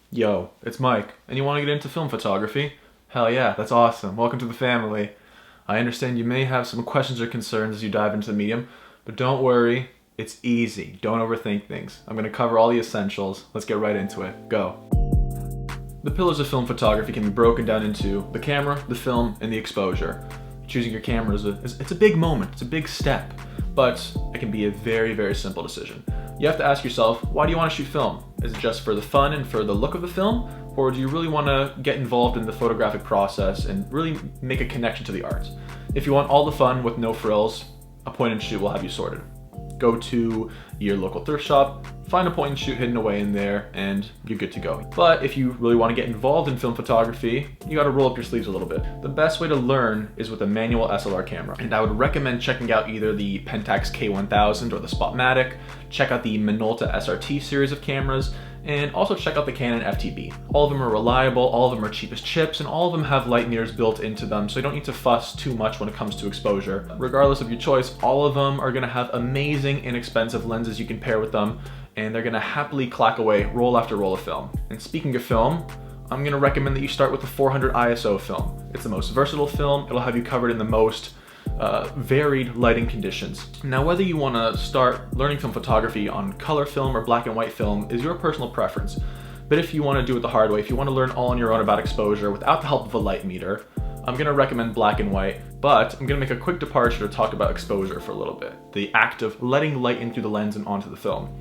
Yo, it's Mike, and you want to get into film photography? Hell yeah, that's awesome. Welcome to the family. I understand you may have some questions or concerns as you dive into the medium, but don't worry, it's easy. Don't overthink things. I'm going to cover all the essentials. Let's get right into it. Go. The pillars of film photography can be broken down into the camera, the film, and the exposure. Choosing your camera it's a big moment, it's a big step, but it can be a very, very simple decision. You have to ask yourself, why do you want to shoot film? Is it just for the fun and for the look of the film? Or do you really want to get involved in the photographic process and really make a connection to the art? If you want all the fun with no frills, a point and shoot will have you sorted. Go to your local thrift shop, find a point and shoot hidden away in there, and you're good to go. But if you really want to get involved in film photography, you got to roll up your sleeves a little bit. The best way to learn is with a manual SLR camera, and I would recommend checking out either the Pentax K1000 or the Spotmatic. Check out the Minolta SRT series of cameras, and also check out the Canon FTB. All of them are reliable, all of them are cheap as chips, and all of them have light meters built into them, so you don't need to fuss too much when it comes to exposure. Regardless of your choice, all of them are gonna have amazing, inexpensive lenses you can pair with them, and they're gonna happily clack away roll after roll of film. And speaking of film, I'm gonna recommend that you start with the 400 ISO film. It's the most versatile film, it'll have you covered in the most varied lighting conditions. Now, whether you want to start learning film photography on color film or black and white film is your personal preference. But if you want to do it the hard way, if you want to learn all on your own about exposure without the help of a light meter, I'm going to recommend black and white, but I'm going to make a quick departure to talk about exposure for a little bit. The act of letting light in through the lens and onto the film.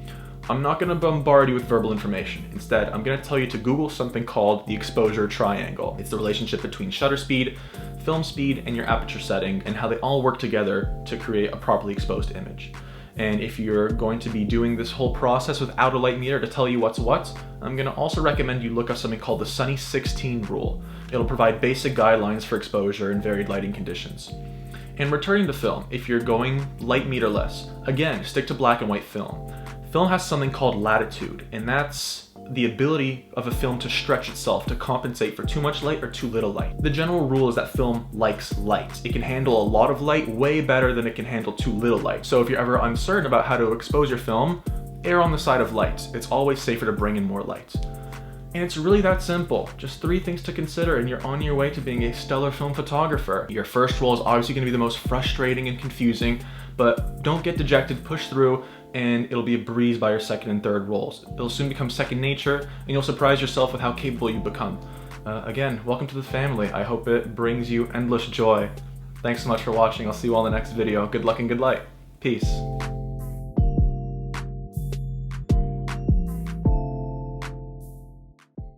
I'm not going to bombard you with verbal information. Instead, I'm going to tell you to Google something called the exposure triangle. It's the relationship between shutter speed, film speed, and your aperture setting, and how they all work together to create a properly exposed image. And if you're going to be doing this whole process without a light meter to tell you what's what, I'm going to also recommend you look up something called the Sunny 16 rule. It'll provide basic guidelines for exposure in varied lighting conditions. And returning to film, if you're going light meterless, again, stick to black and white film. Film has something called latitude, and that's the ability of a film to stretch itself to compensate for too much light or too little light. The general rule is that film likes light. It can handle a lot of light way better than it can handle too little light. So if you're ever uncertain about how to expose your film, err on the side of light. It's always safer to bring in more light. And it's really that simple. Just 3 things to consider and you're on your way to being a stellar film photographer. Your first roll is obviously going to be the most frustrating and confusing, but don't get dejected, push through, and it'll be a breeze by your second and third rolls. It'll soon become second nature, and you'll surprise yourself with how capable you become. Again, welcome to the family. I hope it brings you endless joy. Thanks so much for watching. I'll see you all in the next video. Good luck and good light. Peace.